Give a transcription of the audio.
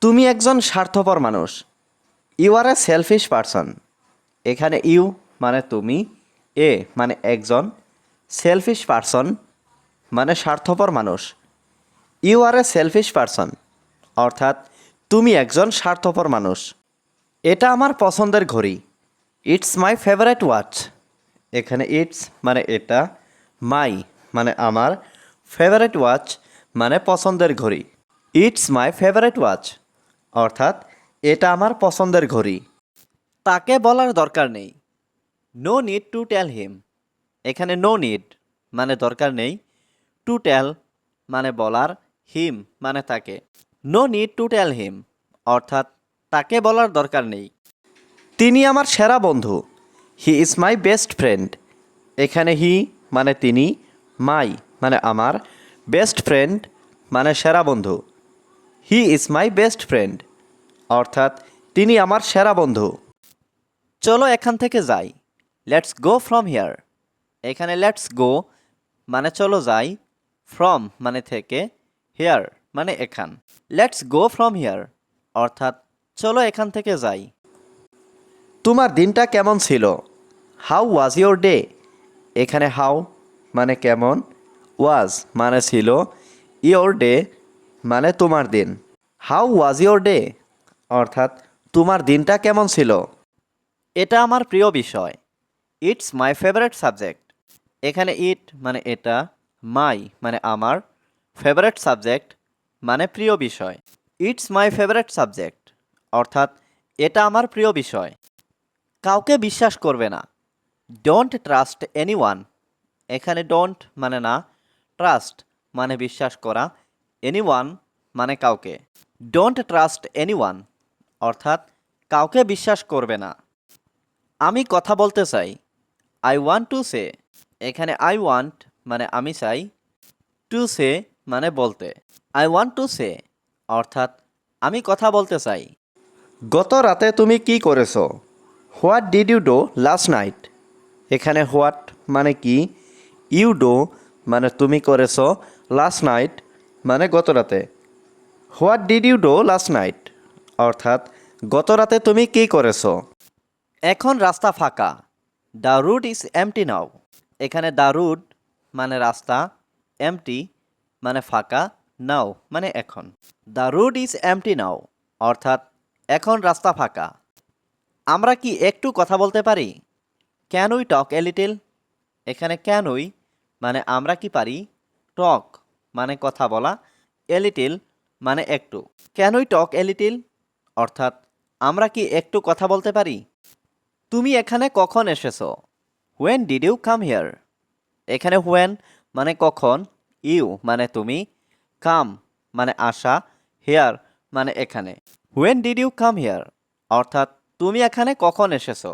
তুমি একজন স্বার্থপর মানুষ। You are a selfish person. এখানে ইউ মানে তুমি, এ মানে একজন, সেলফিশ পারসন মানে স্বার্থপর মানুষ। You are a selfish person অর্থাৎ তুমি একজন স্বার্থপর মানুষ। এটা আমার পছন্দের ঘড়ি। It's my favourite watch. এখানে ইটস মানে এটা, মাই মানে আমার, ফেভারিট ওয়াচ মানে পছন্দের ঘড়ি। ইটস মাই ফেভারিট ওয়াচ অর্থাৎ এটা আমার পছন্দের ঘড়ি। তাকে বলার দরকার নেই। নো নিড টু টেল হিম। এখানে নো নিড মানে দরকার নেই, টু টেল মানে বলার, হিম মানে তাকে। নো নিড টু টেল হিম অর্থাৎ তাকে বলার দরকার নেই। তিনি আমার সেরা বন্ধু। He is my best friend. এখানে হি মানে তিনি, মাই মানে আমার, বেস্ট ফ্রেন্ড মানে সেরা বন্ধু। He is my best friend অর্থাৎ তিনি আমার সেরা বন্ধু। চলো এখান থেকে যাই। Let's go from here. এখানে লেটস গো মানে চলো যাই, ফ্রম মানে থেকে, হিয়ার মানে এখান। লেটস গো ফ্রম হিয়ার অর্থাৎ চলো এখান থেকে যাই। তোমার দিনটা কেমন ছিল? How was your day? এখানে হাউ মানে কেমন, ওয়াজ মানে ছিল, ইয়োর ডে মানে তোমার দিন। হাউ ওয়াজ ইয়োর ডে অর্থাৎ তোমার দিনটা কেমন ছিল? এটা আমার প্রিয় বিষয়। It's my favourite subject. এখানে ইট মানে এটা, মাই মানে আমার, ফেভারিট সাবজেক্ট মানে প্রিয় বিষয়। ইটস মাই ফেভারিট সাবজেক্ট অর্থাৎ এটা আমার প্রিয় বিষয়। কাউকে বিশ্বাস করবে না। Don't trust anyone. এখানে ডোন্ট মানে না, ট্রাস্ট মানে বিশ্বাস করা, এনিওয়ান মানে কাউকে। ডোন্ট ট্রাস্ট এনিওয়ান অর্থাৎ কাউকে বিশ্বাস করবে না। আমি কথা বলতে চাই। I want to say. এখানে আই ওয়ান্ট মানে আমি চাই, টু সে মানে বলতে। আই ওয়ান্ট টু সে অর্থাৎ আমি কথা বলতে চাই। গত রাতে তুমি কি করেছো? What did you do last night? এখানে হোয়াট মানে কি, ইউ ডু মানে তুমি করেছো, লাস্ট নাইট মানে গত রাতে। What did you do last night অর্থাৎ গত রাতে তুমি কি করেছো? এখন রাস্তা ফাঁকা। The route is empty now. এখানে দ্য রুট মানে রাস্তা, এমটি মানে ফাঁকা, নাও মানে এখন। দ্য রুট ইজ এমটি নাও অর্থাৎ এখন রাস্তা ফাঁকা। আমরা কি একটু কথা বলতে পারি? Can we talk a little? এখানে ক্যান উই মানে আমরা কি পারি, টক মানে কথা বলা, এ লিটিল মানে একটু। Can we talk a little অর্থাৎ আমরা কি একটু কথা বলতে পারি? তুমি এখানে কখন এসেছো? When did you come here? এখানে হোয়েন মানে কখন, ইউ মানে তুমি, কাম মানে আসা, হিয়ার মানে এখানে। When did you come here অর্থাৎ তুমি এখানে কখন এসেছো?